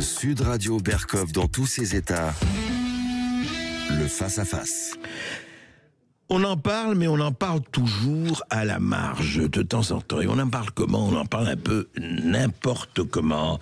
Sud Radio Berkov dans tous ses états. Le face-à-face. On en parle, mais on en parle toujours à la marge de temps en temps. Et on en parle comment? On en parle un peu n'importe comment.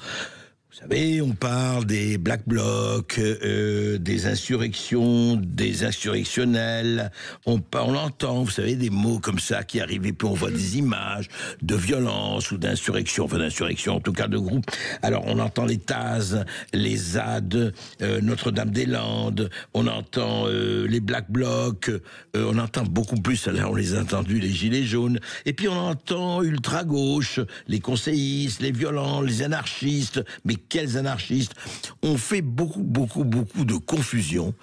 Vous savez, on parle des Black Blocs, des insurrections, des insurrectionnels. On entend, vous savez, des mots comme ça qui arrivent et puis on voit des images de violence ou d'insurrection, enfin d'insurrection en tout cas de groupe. Alors on entend les Taz, les ZAD, Notre-Dame-des-Landes, on entend les Black Blocs, on entend beaucoup plus, là on les a entendus, les Gilets jaunes. Et puis on entend ultra-gauche, les conseillistes, les violents, les anarchistes, mais quels anarchistes. On fait beaucoup de confusion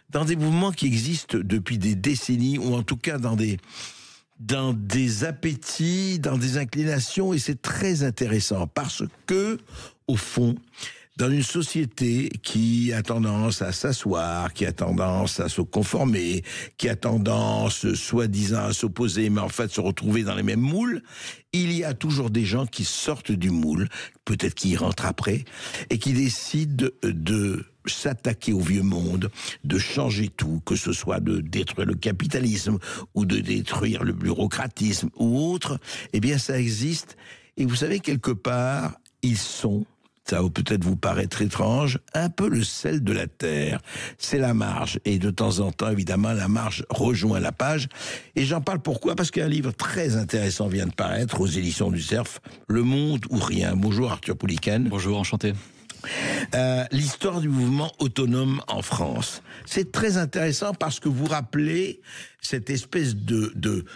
dans des mouvements qui existent depuis des décennies, ou en tout cas dans des appétits, dans des inclinations, et c'est très intéressant parce que, au fond, dans une société qui a tendance à s'asseoir, qui a tendance à se conformer, qui a tendance, soi-disant, à s'opposer, mais en fait se retrouver dans les mêmes moules, il y a toujours des gens qui sortent du moule, peut-être qui y rentrent après, et qui décident de s'attaquer au vieux monde, de changer tout, que ce soit de détruire le capitalisme, ou de détruire le bureaucratisme, ou autre. Eh bien, ça existe. Et vous savez, quelque part, ils sont... Ça va peut-être vous paraître étrange, un peu le sel de la terre. C'est la marge. Et de temps en temps, évidemment, la marge rejoint la page. Et j'en parle pourquoi? Parce qu'un livre très intéressant vient de paraître aux éditions du Cerf, Le Monde ou Rien. Bonjour Arthur Pouliken. Bonjour, enchanté. L'histoire du mouvement autonome en France. C'est très intéressant parce que vous rappelez cette espèce de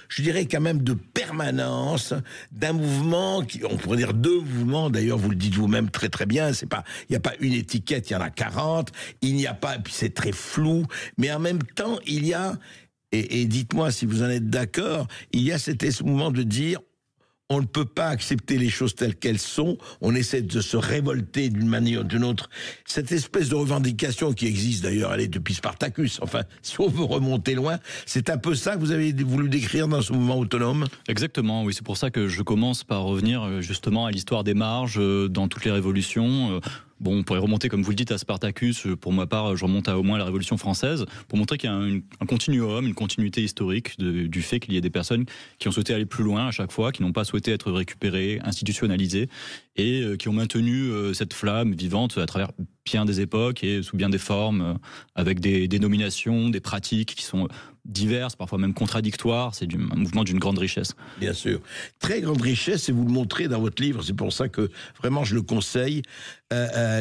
je dirais quand même de permanence d'un mouvement on pourrait dire deux mouvements, d'ailleurs vous le dites vous-même très très bien, il n'y a pas une étiquette, il y en a 40, il n'y a pas, et puis c'est très flou, mais en même temps il y a, et dites-moi si vous en êtes d'accord, il y a ce mouvement de dire on ne peut pas accepter les choses telles qu'elles sont, on essaie de se révolter d'une manière ou d'une autre. Cette espèce de revendication qui existe d'ailleurs, elle est depuis Spartacus, enfin, si on veut remonter loin, c'est un peu ça que vous avez voulu décrire dans ce mouvement autonome? Exactement, oui, c'est pour ça que je commence par revenir justement à l'histoire des marges dans toutes les révolutions. Bon, on pourrait remonter, comme vous le dites, à Spartacus. Pour ma part, je remonte à au moins la Révolution française, pour montrer qu'il y a un continuum, une continuité historique du fait qu'il y ait des personnes qui ont souhaité aller plus loin à chaque fois, qui n'ont pas souhaité être récupérées, institutionnalisées, et qui ont maintenu cette flamme vivante à travers bien des époques et sous bien des formes, avec des dénominations, des pratiques qui sont diverses, parfois même contradictoires. C'est un mouvement d'une grande richesse. Bien sûr. Très grande richesse, et vous le montrez dans votre livre, c'est pour ça que vraiment je le conseille.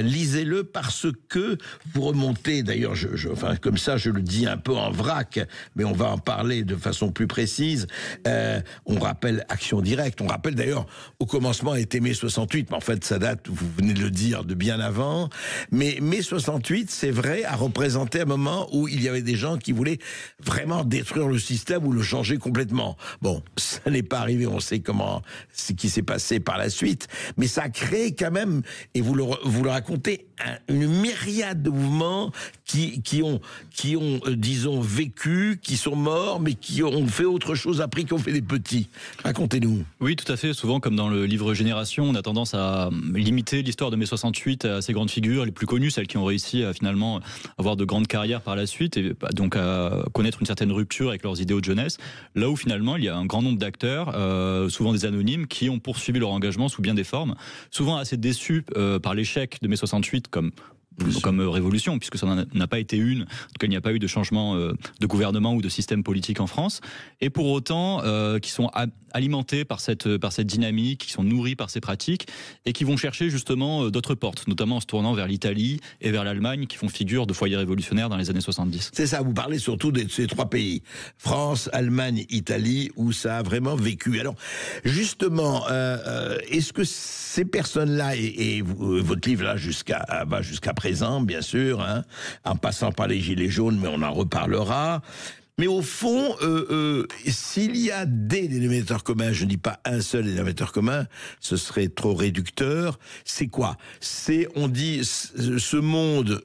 Lisez-le parce que vous remontez, d'ailleurs, enfin, comme ça je le dis un peu en vrac, mais on va en parler de façon plus précise. On rappelle Action Directe, on rappelle d'ailleurs au commencement était mai 68, mais en fait ça date, vous venez de le dire, de bien avant. Mais mai 68, c'est vrai, a représenté un moment où il y avait des gens qui voulaient vraiment détruire le système ou le changer complètement. Bon, ça n'est pas arrivé, on sait ce qui s'est passé par la suite, mais ça a créé quand même, et vous le racontez, une myriade de mouvements qui ont, disons, vécu, qui sont morts, mais qui ont fait autre chose après, qui ont fait des petits. Racontez-nous. Oui, tout à fait. Souvent, comme dans le livre Génération, on a tendance à limiter l'histoire de mai 68 à ces grandes figures, les plus connues, celles qui ont réussi à finalement avoir de grandes carrières par la suite, et donc à connaître une certaine rupture avec leurs idéaux de jeunesse. Là où finalement, il y a un grand nombre d'acteurs, souvent des anonymes, qui ont poursuivi leur engagement sous bien des formes, souvent assez déçus par l'échec de mai 68 comme révolution, puisque ça n'a pas été une. En tout cas, il n'y a pas eu de changement de gouvernement ou de système politique en France. Et pour autant, qui sont alimentés par cette dynamique, qui sont nourris par ces pratiques, et qui vont chercher justement d'autres portes, notamment en se tournant vers l'Italie et vers l'Allemagne, qui font figure de foyers révolutionnaires dans les années 70. C'est ça, vous parlez surtout de ces trois pays, France, Allemagne, Italie, où ça a vraiment vécu. Alors, justement, est-ce que ces personnes-là, et votre livre là va jusqu'à présent, bien sûr, hein, en passant par les Gilets jaunes, mais on en reparlera. Mais au fond, s'il y a des dénominateurs communs, je ne dis pas un seul dénominateur commun, ce serait trop réducteur. C'est quoi? On dit, ce monde,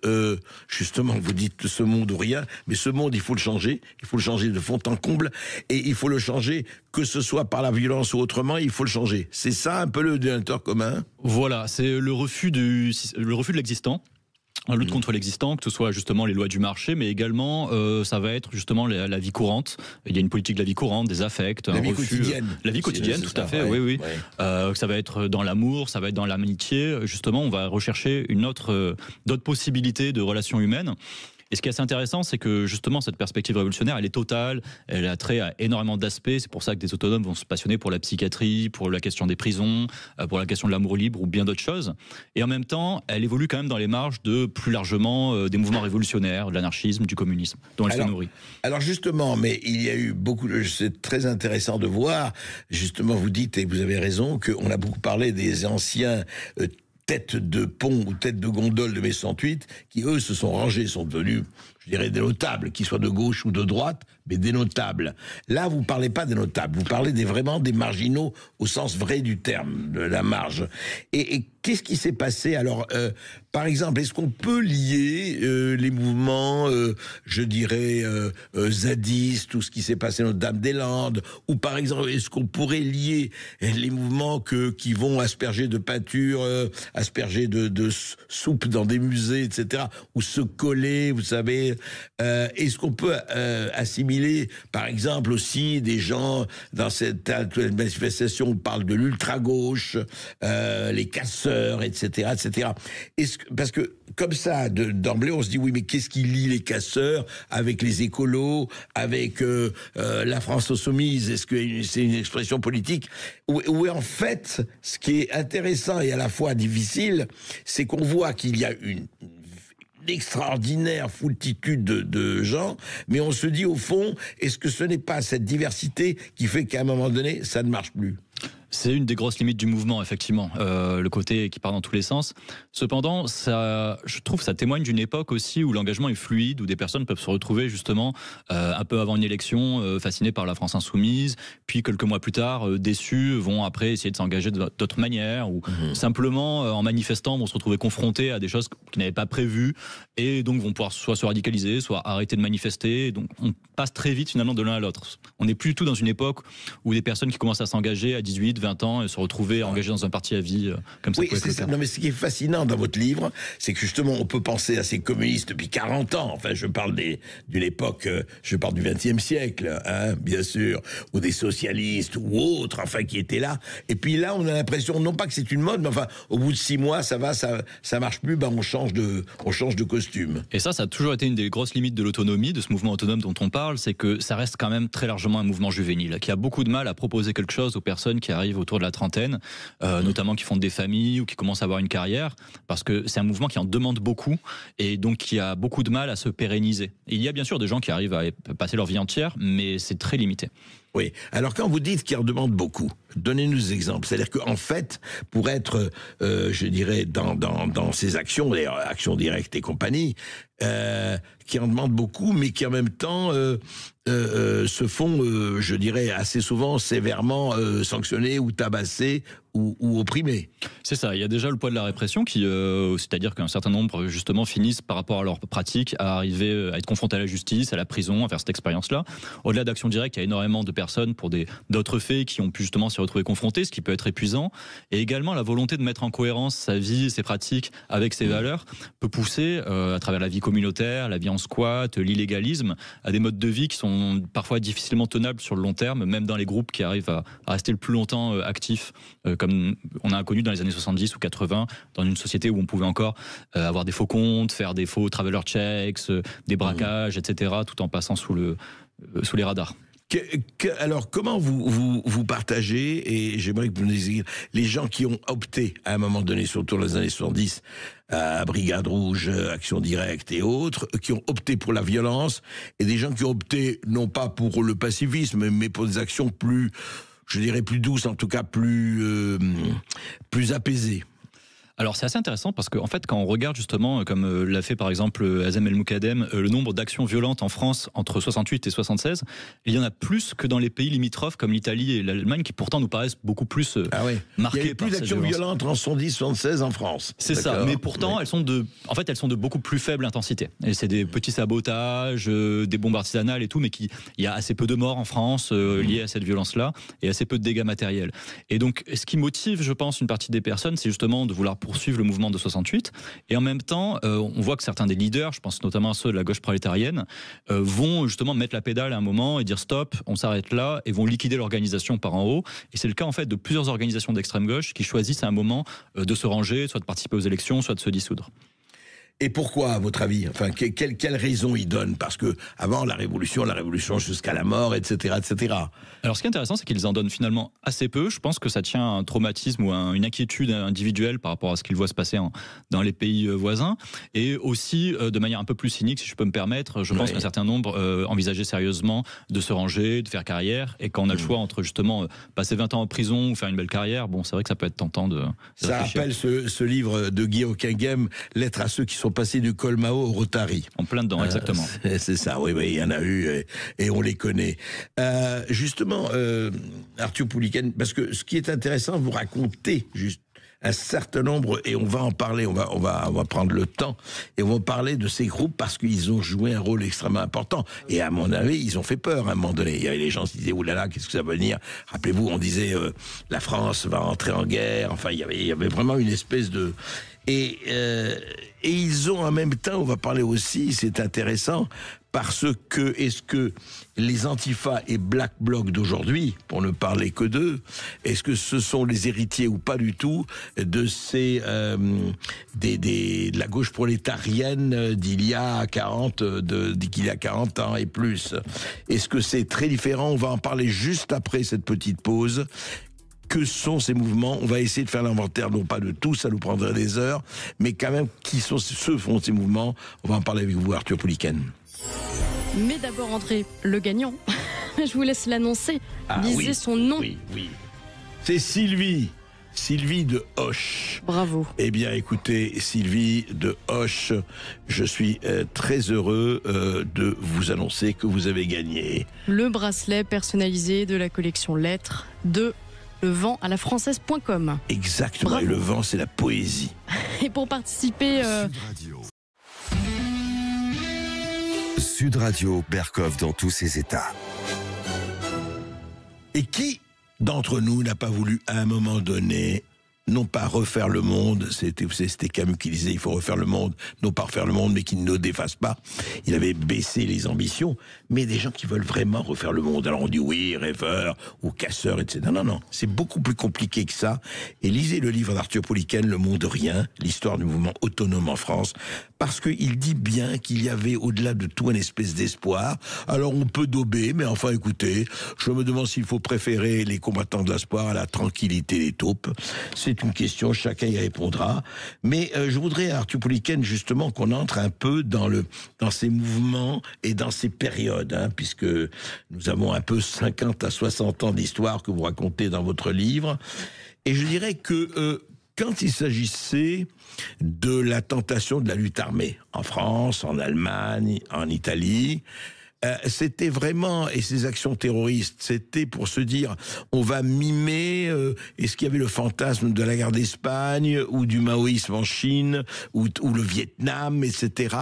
justement, vous dites ce monde ou rien, mais ce monde, il faut le changer. Il faut le changer de fond en comble. Et il faut le changer, que ce soit par la violence ou autrement, il faut le changer. C'est ça un peu le dénominateur commun? Voilà, c'est le refus de l'existant. La lutte contre l'existant, que ce soit justement les lois du marché, mais également ça va être justement la vie courante. Il y a une politique de la vie courante, des affects, la vie quotidienne. La vie quotidienne, tout à fait, ouais, oui. Ouais. Ça va être dans l'amour, ça va être dans l'amitié. Justement, on va rechercher d'autres possibilités de relations humaines. Et ce qui est assez intéressant, c'est que justement cette perspective révolutionnaire, elle est totale, elle a trait à énormément d'aspects. C'est pour ça que des autonomes vont se passionner pour la psychiatrie, pour la question des prisons, pour la question de l'amour libre ou bien d'autres choses. Et en même temps, elle évolue quand même dans les marges de plus largement des mouvements révolutionnaires, de l'anarchisme, du communisme, dont elle se nourrit. Alors justement, mais il y a eu beaucoup de... C'est très intéressant de voir, justement vous dites, et vous avez raison, qu'on a beaucoup parlé des anciens... tête de pont ou tête de gondole de mai 68, qui eux se sont rangés, sont devenus, je dirais, des notables, qu'ils soient de gauche ou de droite, mais des notables. Là, vous parlez pas des notables, vous parlez vraiment des marginaux au sens vrai du terme, de la marge. Et qu'est-ce qui s'est passé? Alors, par exemple, est-ce qu'on peut lier les mouvements, je dirais, zadistes, tout ce qui s'est passé Notre-Dame-des-Landes, ou par exemple, est-ce qu'on pourrait lier les mouvements qui vont asperger de peinture, asperger de soupe dans des musées, etc., ou se coller, vous savez, est-ce qu'on peut assimiler, par exemple, aussi des gens dans cette manifestation, on parle de l'ultra-gauche, les casseurs, etc., etc. Parce que, comme ça, d'emblée, on se dit, oui, mais qu'est-ce qui lie les casseurs avec les écolos, avec la France insoumise? Est-ce que c'est une expression politique? Ou en fait, ce qui est intéressant et à la fois difficile, c'est qu'on voit qu'il y a une extraordinaire foultitude de gens, mais on se dit au fond, est-ce que ce n'est pas cette diversité qui fait qu'à un moment donné, ça ne marche plus? C'est une des grosses limites du mouvement, effectivement, le côté qui part dans tous les sens. Cependant, je trouve ça témoigne d'une époque aussi où l'engagement est fluide, où des personnes peuvent se retrouver justement un peu avant une élection, fascinées par la France insoumise, puis quelques mois plus tard, déçus, vont après essayer de s'engager d'autres manières, ou simplement en manifestant vont se retrouver confrontés à des choses qu'ils n'avaient pas prévues, et donc vont pouvoir soit se radicaliser, soit arrêter de manifester. Donc on passe très vite finalement de l'un à l'autre. On n'est plus du tout dans une époque où des personnes qui commencent à s'engager à 18, 20 ans et se retrouver engagés dans un parti à vie comme ça. Oui, c'est ça. Non, mais ce qui est fascinant dans votre livre, c'est que justement, on peut penser à ces communistes depuis 40 ans. Enfin, je parle d'une époque, je parle du XXe siècle, hein, bien sûr, ou des socialistes ou autres, enfin, qui étaient là. Et puis là, on a l'impression, non pas que c'est une mode, mais enfin, au bout de 6 mois, ça marche plus, ben on change de costume. Et ça a toujours été une des grosses limites de l'autonomie, de ce mouvement autonome dont on parle, c'est que ça reste quand même très largement un mouvement juvénile, qui a beaucoup de mal à proposer quelque chose aux personnes qui arrivent autour de la trentaine, notamment qui font des familles ou qui commencent à avoir une carrière, parce que c'est un mouvement qui en demande beaucoup et donc qui a beaucoup de mal à se pérenniser. Et il y a bien sûr des gens qui arrivent à passer leur vie entière, mais c'est très limité. Oui. Alors quand vous dites qu'il en demande beaucoup, donnez-nous des exemples. C'est-à-dire qu'en fait, pour être, je dirais, dans ces actions, d'ailleurs, actions directes et compagnie, qui en demandent beaucoup, mais qui en même temps se font, je dirais, assez souvent sévèrement sanctionnés ou tabassés ou opprimés. C'est ça, il y a déjà le poids de la répression, c'est-à-dire qu'un certain nombre, justement, finissent par rapport à leur pratique à arriver à être confrontés à la justice, à la prison, à faire cette expérience-là. Au-delà d'actions directes, il y a énormément de personnes pour d'autres faits qui ont pu justement s'y retrouver confrontés, ce qui peut être épuisant. Et également, la volonté de mettre en cohérence sa vie, ses pratiques avec ses valeurs peut pousser, à travers la vie communautaire, la vie en squat, l'illégalisme, à des modes de vie qui sont parfois difficilement tenables sur le long terme, même dans les groupes qui arrivent à rester le plus longtemps actifs, comme on a connu dans les années 70 ou 80, dans une société où on pouvait encore avoir des faux comptes, faire des faux traveler checks, des braquages, etc., tout en passant sous les radars. Alors, comment vous partagez, et j'aimerais que vous nous disiez, les gens qui ont opté à un moment donné, surtout dans les années 70, à Brigade Rouge, Action Directe et autres, qui ont opté pour la violence, et des gens qui ont opté non pas pour le pacifisme, mais pour des actions plus, je dirais plus douces, en tout cas plus apaisées. Alors c'est assez intéressant parce qu'en fait quand on regarde justement comme l'a fait par exemple Azem El Moukadem le nombre d'actions violentes en France entre 68 et 76, il y en a plus que dans les pays limitrophes comme l'Italie et l'Allemagne qui pourtant nous paraissent beaucoup plus marqués. Il y a plus d'actions violentes en 70-76 en France. C'est ça, mais pourtant elles sont de beaucoup plus faible intensité. Et c'est des petits sabotages, des bombes artisanales et tout, mais il y a assez peu de morts en France liés à cette violence-là et assez peu de dégâts matériels. Et donc ce qui motive, je pense, une partie des personnes, c'est justement de vouloir poursuivre le mouvement de 68. Et en même temps, on voit que certains des leaders, je pense notamment à ceux de la gauche prolétarienne, vont justement mettre la pédale à un moment et dire stop, on s'arrête là, et vont liquider l'organisation par en haut. Et c'est le cas en fait de plusieurs organisations d'extrême gauche qui choisissent à un moment de se ranger, soit de participer aux élections, soit de se dissoudre. Et pourquoi, à votre avis? Enfin, quelle raison ils donnent? Parce que avant la révolution jusqu'à la mort, etc., etc. Alors, ce qui est intéressant, c'est qu'ils en donnent finalement assez peu. Je pense que ça tient à un traumatisme ou à une inquiétude individuelle par rapport à ce qu'ils voient se passer dans les pays voisins. Et aussi, de manière un peu plus cynique, si je peux me permettre, je pense qu'un certain nombre envisageaient sérieusement de se ranger, de faire carrière. Et quand on a le choix entre justement passer 20 ans en prison ou faire une belle carrière, bon, c'est vrai que ça peut être tentant de ça réfléchir. Rappelle ce livre de Guy Hockenheim, Lettres à ceux qui sont passés du Colmao au Rotary. En plein dedans, exactement. C'est ça, oui, il y en a eu et on les connaît. Justement, Arthur Pouliken, parce que ce qui est intéressant, vous racontez juste un certain nombre, et on va en parler, on va prendre le temps, et on va parler de ces groupes parce qu'ils ont joué un rôle extrêmement important. Et à mon avis, ils ont fait peur à un moment donné. Il y avait les gens qui disaient, oulala, qu'est-ce que ça va venir? Rappelez-vous, on disait, la France va entrer en guerre. Enfin, il y avait vraiment une espèce de... Et ils ont en même temps, on va parler aussi, c'est intéressant, parce que, est-ce que les Antifa et Black Bloc d'aujourd'hui, pour ne parler que d'eux, est-ce que ce sont les héritiers ou pas du tout de ces de la gauche prolétarienne d'il y a 40 ans et plus? Est-ce que c'est très différent? On va en parler juste après cette petite pause. Que sont ces mouvements? On va essayer de faire l'inventaire, non pas de tous, ça nous prendrait des heures, mais quand même, qui sont ceux font ces mouvements? On va en parler avec vous, Arthur Pouliken. Mais d'abord, André, le gagnant. Je vous laisse l'annoncer. Lisez son nom. Oui. C'est Sylvie de Hoche. Bravo. Eh bien, écoutez, Sylvie de Hoche, je suis très heureux de vous annoncer que vous avez gagné le bracelet personnalisé de la collection Lettres de Le Vent à la Française.com. Exactement, Bravo. Et le vent, c'est la poésie. Et pour participer... Sud Radio, Berkov dans tous ses états. Et qui d'entre nous n'a pas voulu, à un moment donné, non pas refaire le monde, c'était Camus qui disait il faut refaire le monde, non pas refaire le monde, mais qui ne le défasse pas. Il avait baissé les ambitions, mais des gens qui veulent vraiment refaire le monde. Alors on dit oui, rêveur ou casseur, etc. Non, c'est beaucoup plus compliqué que ça. Et lisez le livre d'Arthur Pouliken, Le Monde Rien, l'histoire du mouvement autonome en France, parce qu'il dit bien qu'il y avait au-delà de tout une espèce d'espoir. Alors on peut dauber, mais enfin écoutez, je me demande s'il faut préférer les combattants de l'espoir à la tranquillité des taupes. C'est une question, chacun y répondra. Mais je voudrais, Arthur Pouliken, justement, qu'on entre un peu dans ces mouvements et dans ces périodes, puisque nous avons un peu 50 à 60 ans d'histoire que vous racontez dans votre livre. Et je dirais que quand il s'agissait de la tentation de la lutte armée, en France, en Allemagne, en Italie, c'était vraiment, et ces actions terroristes, c'était pour se dire, on va mimer, est-ce qu'il y avait le fantasme de la guerre d'Espagne, ou du maoïsme en Chine, ou le Vietnam, etc.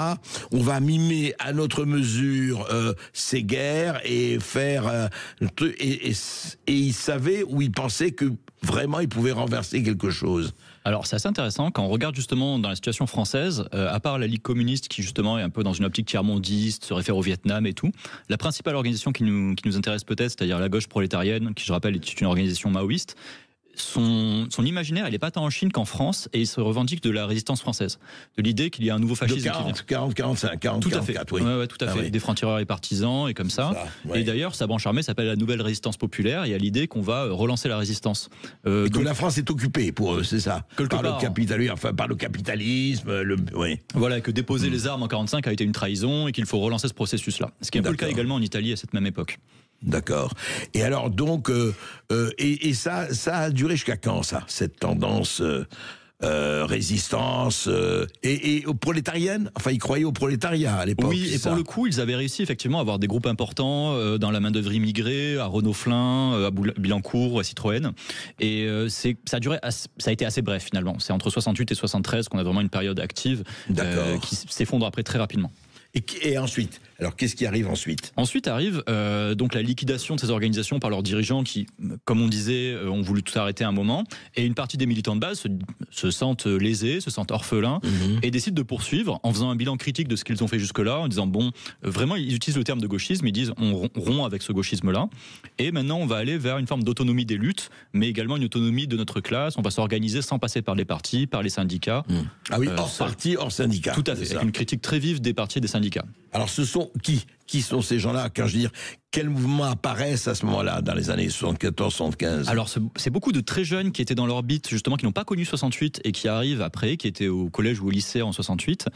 On va mimer à notre mesure ces guerres et faire... et ils savaient, ou ils pensaient que vraiment ils pouvaient renverser quelque chose. Alors c'est assez intéressant quand on regarde justement dans la situation française, à part la Ligue communiste qui justement est un peu dans une optique tiers-mondiste, se réfère au Vietnam et tout, la principale organisation qui nous intéresse peut-être, c'est-à-dire la gauche prolétarienne, qui je rappelle est une organisation maoïste, son imaginaire, il n'est pas tant en Chine qu'en France, et il se revendique de la résistance française, de l'idée qu'il y a un nouveau fascisme. De 45, 44, oui. Ouais, tout à fait. Oui. Des francs-tireurs et partisans, et comme ça. Ouais. Et d'ailleurs, sa branche armée s'appelle la Nouvelle Résistance Populaire, il y a l'idée qu'on va relancer la résistance. Et que la France est occupée pour eux, c'est ça. Par le capitalisme, oui. Voilà, que déposer les armes en 45 a été une trahison, et qu'il faut relancer ce processus-là. Ce qui est un peu le cas également en Italie à cette même époque. D'accord. Et alors donc, et ça a duré jusqu'à quand, ça, cette tendance résistance et aux prolétariennes. Enfin, ils croyaient au prolétariat à l'époque. Oui, et pour le coup, ils avaient réussi effectivement à avoir des groupes importants dans la main-d'œuvre immigrée, à Renault-Flin, à Bilancourt, à Citroën. Et ça a été assez bref finalement. C'est entre 68 et 73 qu'on a vraiment une période active qui s'effondre après très rapidement. Et ensuite, alors qu'est-ce qui arrive ensuite ? Ensuite arrive donc la liquidation de ces organisations par leurs dirigeants qui, comme on disait, ont voulu tout arrêter à un moment. Et une partie des militants de base se sentent lésés, se sentent orphelins et décident de poursuivre en faisant un bilan critique de ce qu'ils ont fait jusque-là, en disant vraiment ils utilisent le terme de gauchisme, ils disent on rompt avec ce gauchisme-là. Et maintenant on va aller vers une forme d'autonomie des luttes, mais également une autonomie de notre classe. On va s'organiser sans passer par les partis, par les syndicats. Ah oui, hors parti, hors syndicat. Tout à fait, avec une critique très vive des partis et des syndicats. Alors ce sont qui sont ces gens-là? Quand je veux dire, quels mouvements apparaissent à ce moment-là, dans les années 74-75? Alors c'est beaucoup de très jeunes qui étaient dans l'orbite, justement, qui n'ont pas connu 68 et qui arrivent après, qui étaient au collège ou au lycée en 68,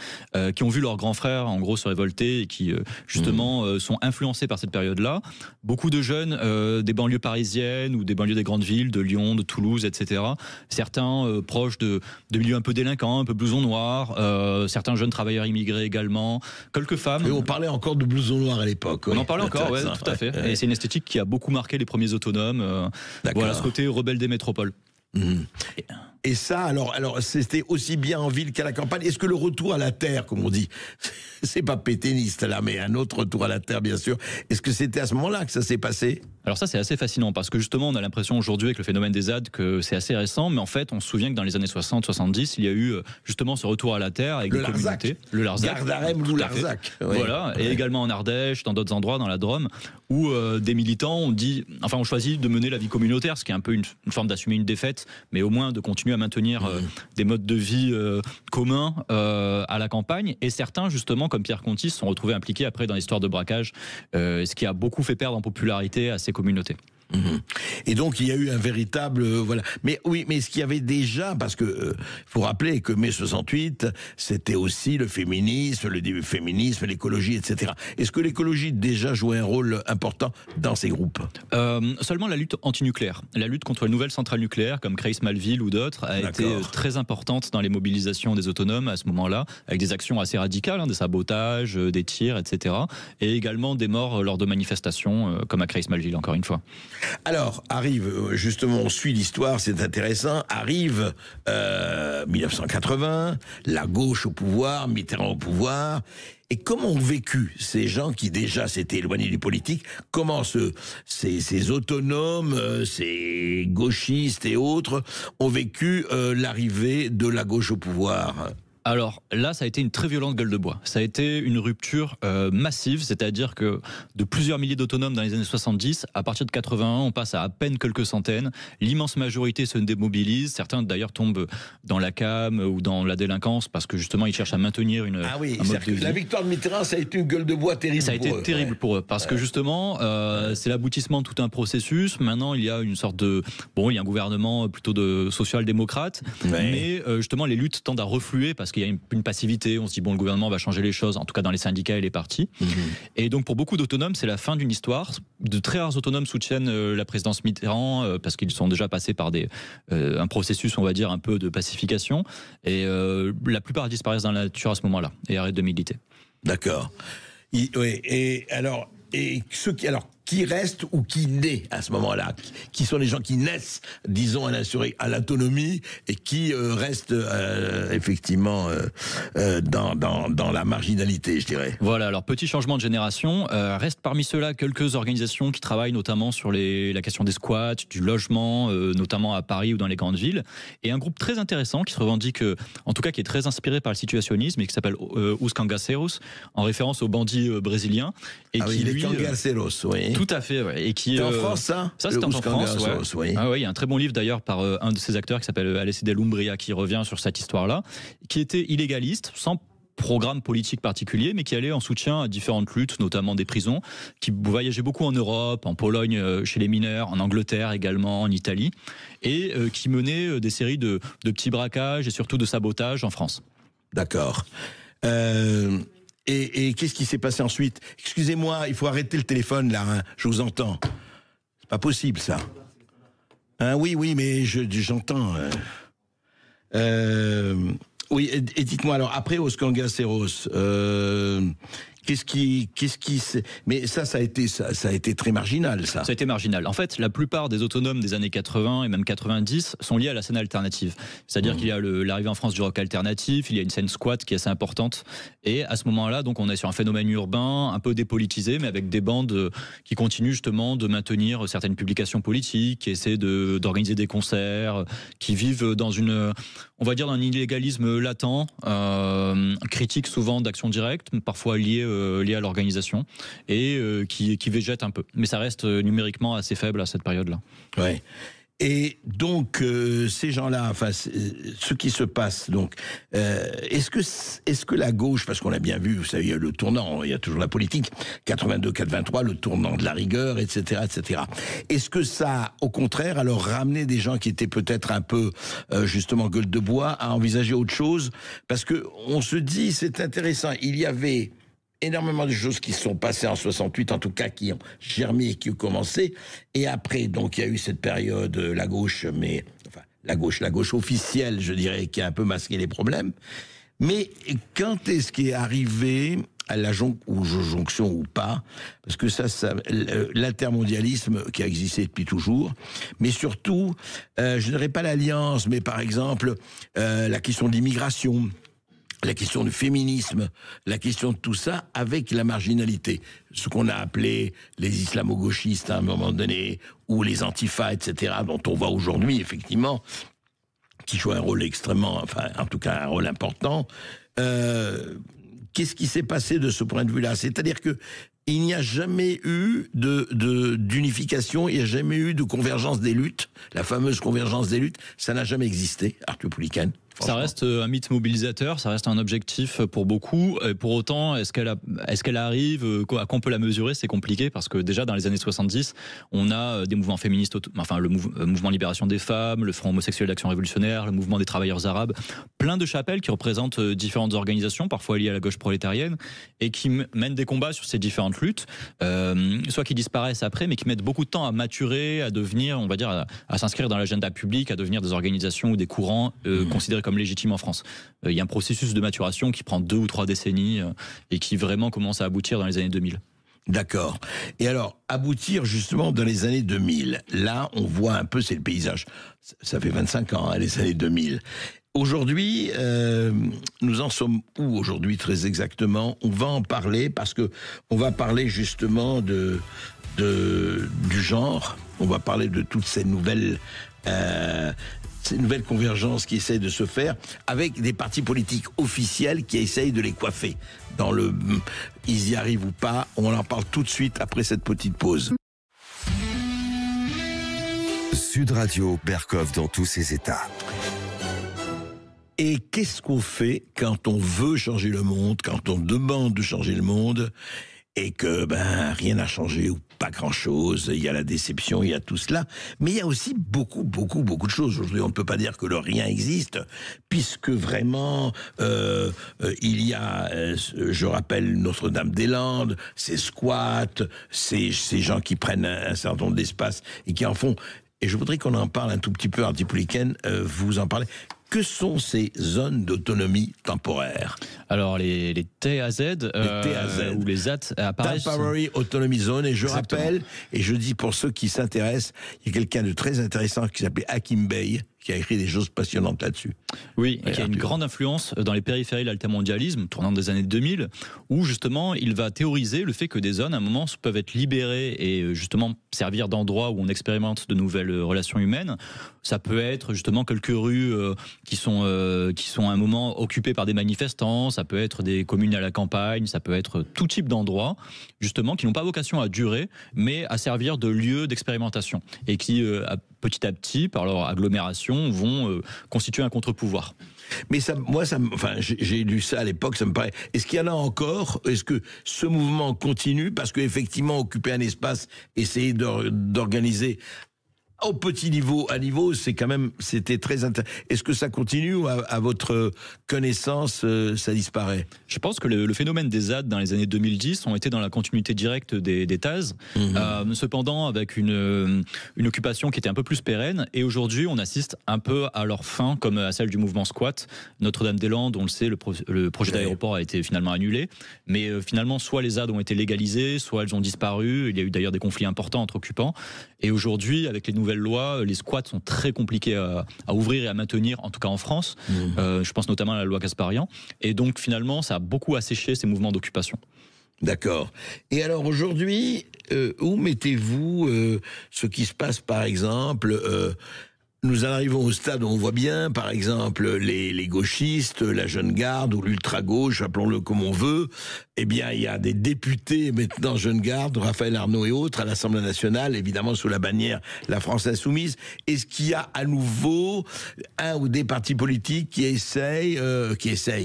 qui ont vu leurs grands frères, en gros, se révolter et qui, justement, sont influencés par cette période-là. Beaucoup de jeunes des banlieues parisiennes ou des banlieues des grandes villes, de Lyon, de Toulouse, etc. Certains proches de milieux un peu délinquants, un peu blousons noirs, certains jeunes travailleurs immigrés également, quelques femmes. Et on parlait encore de blousons noirs à l'époque. On en parlait encore, ouais, tout à fait. Et c'est une esthétique qui a beaucoup marqué les premiers autonomes. Voilà, ce côté rebelle des métropoles. Et ça, alors c'était aussi bien en ville qu'à la campagne. Est-ce que le retour à la terre, comme on dit, c'est pas pétainiste là, mais un autre retour à la terre, bien sûr. Est-ce que c'était à ce moment-là que ça s'est passé? Alors ça, c'est assez fascinant parce que justement, on a l'impression aujourd'hui avec le phénomène des ZAD que c'est assez récent, mais en fait, on se souvient que dans les années 60-70, il y a eu justement ce retour à la terre avec des communautés. Le Larzac. Gardarem ou Larzac. Voilà, et également en Ardèche, dans d'autres endroits, dans la Drôme, où des militants ont choisi de mener la vie communautaire, ce qui est un peu une forme d'assumer une défaite, mais au moins de continuer à maintenir des modes de vie communs à la campagne. Et certains, justement, comme Pierre Contis, se sont retrouvés impliqués après dans l'histoire de braquage, ce qui a beaucoup fait perdre en popularité à ces communautés. Et donc il y a eu un véritable voilà. Mais oui, mais est-ce qu'il y avait déjà, parce que faut rappeler que mai 68 c'était aussi le féminisme, le début du féminisme, l'écologie, etc. Est-ce que l'écologie déjà jouait un rôle important dans ces groupes? Seulement la lutte antinucléaire, la lutte contre les nouvelles centrales nucléaires comme Creil-Malville ou d'autres a été très importante dans les mobilisations des autonomes à ce moment-là, avec des actions assez radicales, des sabotages, des tirs, etc. Et également des morts lors de manifestations comme à Creil-Malville, encore une fois. Alors, arrive, justement, on suit l'histoire, c'est intéressant, arrive 1980, la gauche au pouvoir, Mitterrand au pouvoir, et comment ont vécu ces gens qui déjà s'étaient éloignés du politique, comment ces autonomes, ces gauchistes et autres ont vécu l'arrivée de la gauche au pouvoir? Alors là, ça a été une très violente gueule de bois. Ça a été une rupture massive, c'est-à-dire que de plusieurs milliers d'autonomes dans les années 70, à partir de 81, on passe à peine quelques centaines. L'immense majorité se démobilise. Certains d'ailleurs tombent dans la cam ou dans la délinquance parce que justement ils cherchent à maintenir un mode de vie. La victoire de Mitterrand, ça a été une gueule de bois terrible. Ça a été terrible pour eux parce que justement, c'est l'aboutissement de tout un processus. Maintenant, il y a une sorte de il y a un gouvernement plutôt de social-démocrate, mais justement les luttes tendent à refluer parce qu'il y a une passivité, on se dit le gouvernement va changer les choses, en tout cas dans les syndicats et les partis. Et donc pour beaucoup d'autonomes, c'est la fin d'une histoire. De très rares autonomes soutiennent la présidence Mitterrand parce qu'ils sont déjà passés par un processus, on va dire, un peu de pacification. Et la plupart disparaissent dans la nature à ce moment-là et arrêtent de militer. D'accord. Et ceux qui restent ou qui naissent à ce moment-là, qui sont les gens qui naissent, disons, à l'autonomie et qui restent effectivement dans la marginalité, je dirais. Voilà, alors petit changement de génération, restent parmi ceux-là quelques organisations qui travaillent notamment sur la question des squats, du logement, notamment à Paris ou dans les grandes villes, et un groupe très intéressant qui se revendique, en tout cas qui est très inspiré par le situationnisme et qui s'appelle Os Cangaceiros, en référence aux bandits brésiliens. Et qui, les Cangaceiros, oui. Tout à fait, ouais. Et qui en France, ça c'est en France, ouais. Ah ouais, il y a un très bon livre d'ailleurs par un de ces acteurs qui s'appelle Alesside Lumbria qui revient sur cette histoire-là, qui était illégaliste, sans programme politique particulier, mais qui allait en soutien à différentes luttes, notamment des prisons, qui voyageait beaucoup en Europe, en Pologne chez les mineurs, en Angleterre également, en Italie, et qui menait des séries de petits braquages et surtout de sabotages en France. D'accord. Et qu'est-ce qui s'est passé ensuite? Excusez-moi, il faut arrêter le téléphone là, hein, je vous entends. C'est pas possible ça. Hein, oui, mais j'entends. Oui, et dites-moi alors, après Oscangaceros, qu'est-ce qui mais ça a été très marginal, ça. Ça a été marginal. En fait, la plupart des autonomes des années 80 et même 90 sont liés à la scène alternative. C'est-à-dire qu'il y a l'arrivée en France du rock alternatif, il y a une scène squat qui est assez importante. Et à ce moment-là, donc, on est sur un phénomène urbain un peu dépolitisé, mais avec des bandes qui continuent justement de maintenir certaines publications politiques, qui essaient d'organiser des concerts, qui vivent dans on va dire, dans un illégalisme latent, critique souvent d'actions directes, parfois liées à l'organisation, et qui végète un peu. Mais ça reste numériquement assez faible à cette période-là. Ouais. Et donc ces gens-là, enfin ce qui se passe, donc est-ce que la gauche, parce qu'on a bien vu, vous savez, il y a le tournant, il y a toujours la politique, 82-83, le tournant de la rigueur, etc., etc. Est-ce que ça, au contraire, alors ramener des gens qui étaient peut-être un peu justement gueule de bois à envisager autre chose, parce que on se dit c'est intéressant, il y avait énormément de choses qui se sont passées en 68, en tout cas qui ont germé et qui ont commencé. Et après, donc, il y a eu cette période, la gauche, mais enfin, la gauche officielle, je dirais, qui a un peu masqué les problèmes. Mais quand est-ce qu'il est arrivé à la jonction ou pas, parce que ça l'intermondialisme qui a existé depuis toujours, mais surtout, je dirais pas l'alliance, mais par exemple, la question de l'immigration, la question du féminisme, la question de tout ça avec la marginalité. Ce qu'on a appelé les islamo-gauchistes à un moment donné, ou les antifas, etc., dont on voit aujourd'hui, effectivement, qui jouent un rôle extrêmement, enfin, en tout cas, un rôle important. Qu'est-ce qui s'est passé de ce point de vue-là? C'est-à-dire que il n'y a jamais eu d'unification, il n'y a jamais eu de convergence des luttes. La fameuse convergence des luttes, ça n'a jamais existé, Arthur Pouliken. Ça reste un mythe mobilisateur, ça reste un objectif pour beaucoup. Et pour autant, est-ce qu'elle arrive, à quoi on peut la mesurer? C'est compliqué parce que déjà dans les années 70, on a des mouvements féministes, enfin le mouvement Libération des femmes, le Front homosexuel d'action révolutionnaire, le mouvement des travailleurs arabes, plein de chapelles qui représentent différentes organisations, parfois liées à la gauche prolétarienne, et qui mènent des combats sur ces différentes luttes, soit qui disparaissent après, mais qui mettent beaucoup de temps à maturer, à devenir, on va dire, à s'inscrire dans l'agenda public, à devenir des organisations ou des courants considérés comme légitimes en France. Il y a un processus de maturation qui prend 2 ou 3 décennies et qui vraiment commence à aboutir dans les années 2000. D'accord. Et alors, aboutir justement dans les années 2000, là, on voit un peu, c'est le paysage. Ça fait 25 ans, hein, les années 2000. Aujourd'hui, nous en sommes où aujourd'hui très exactement? On va en parler parce que on va parler justement du genre. On va parler de toutes ces nouvelles convergences qui essaient de se faire avec des partis politiques officiels qui essayent de les coiffer. Ils y arrivent ou pas, on en parle tout de suite après cette petite pause. Sud Radio, Berkov dans tous ses états. Et qu'est-ce qu'on fait quand on veut changer le monde, quand on demande de changer le monde et que rien n'a changé ou pas grand-chose, il y a la déception, il y a tout cela, mais il y a aussi beaucoup de choses. Aujourd'hui, on ne peut pas dire que le rien existe, puisque vraiment, il y a, je rappelle Notre-Dame-des-Landes, ces squats, ces gens qui prennent un certain nombre d'espace et qui en font... Et je voudrais qu'on en parle un tout petit peu, Arthur Pouliken, vous en parlez. Que sont ces zones d'autonomie temporaire? Alors les TAZ, ou les ZAT apparaissent. Temporary Autonomy Zone. Et je Exactement. rappelle, et je dis pour ceux qui s'intéressent, il y a quelqu'un de très intéressant qui s'appelait Hakim Bey, qui a écrit des choses passionnantes là-dessus. Oui, et qui a une grande influence dans les périphéries de l'altermondialisme, tournant des années 2000, où justement il va théoriser le fait que des zones, à un moment, peuvent être libérées et justement servir d'endroit où on expérimente de nouvelles relations humaines. Ça peut être justement quelques rues qui sont à un moment occupées par des manifestants, ça peut être des communes à la campagne, ça peut être tout type d'endroits, justement, qui n'ont pas vocation à durer, mais à servir de lieu d'expérimentation, et qui, petit à petit, par leur agglomération, vont constituer un contre-pouvoir. Mais j'ai lu ça à l'époque, ça me paraît. Est-ce qu'il y en a encore? Est-ce que ce mouvement continue? Parce qu'effectivement, occuper un espace, essayer d'organiser au petit niveau, à niveau, c'était très intéressant. Est-ce que ça continue ou à votre connaissance, ça disparaît? Je pense que le phénomène des ZAD dans les années 2010 ont été dans la continuité directe des TAZ, cependant avec une occupation qui était un peu plus pérenne. Et aujourd'hui, on assiste un peu à leur fin, comme à celle du mouvement squat. Notre-Dame-des-Landes, on le sait, le projet d'aéroport a été finalement annulé. Mais finalement, soit les ZAD ont été légalisées, soit elles ont disparu. Il y a eu d'ailleurs des conflits importants entre occupants. Et aujourd'hui, avec les nouvelles lois, les squats sont très compliqués à ouvrir et à maintenir, en tout cas en France. Je pense notamment à la loi Gasparian. Et donc finalement, ça a beaucoup asséché ces mouvements d'occupation. D'accord. Et alors aujourd'hui, où mettez-vous ce qui se passe par exemple nous en arrivons au stade où on voit bien, par exemple, les gauchistes, la jeune garde ou l'ultra-gauche, appelons-le comme on veut. Eh bien, il y a des députés maintenant jeune garde, Raphaël Arnaud et autres, à l'Assemblée nationale, évidemment sous la bannière La France Insoumise. Est-ce qu'il y a à nouveau un ou des partis politiques qui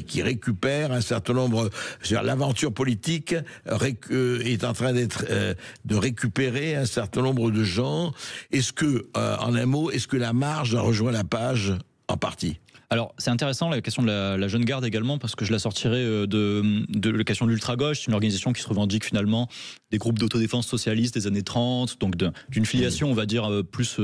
qui récupèrent un certain nombre, l'aventure politique est en train de récupérer un certain nombre de gens. Est-ce que, en un mot, est-ce que la marge a rejoint la page en partie? Alors, c'est intéressant la question de la jeune garde également, parce que je la sortirais de la question de l'ultra-gauche. C'est une organisation qui se revendique finalement des groupes d'autodéfense socialistes des années 30, donc d'une filiation, on va dire, plus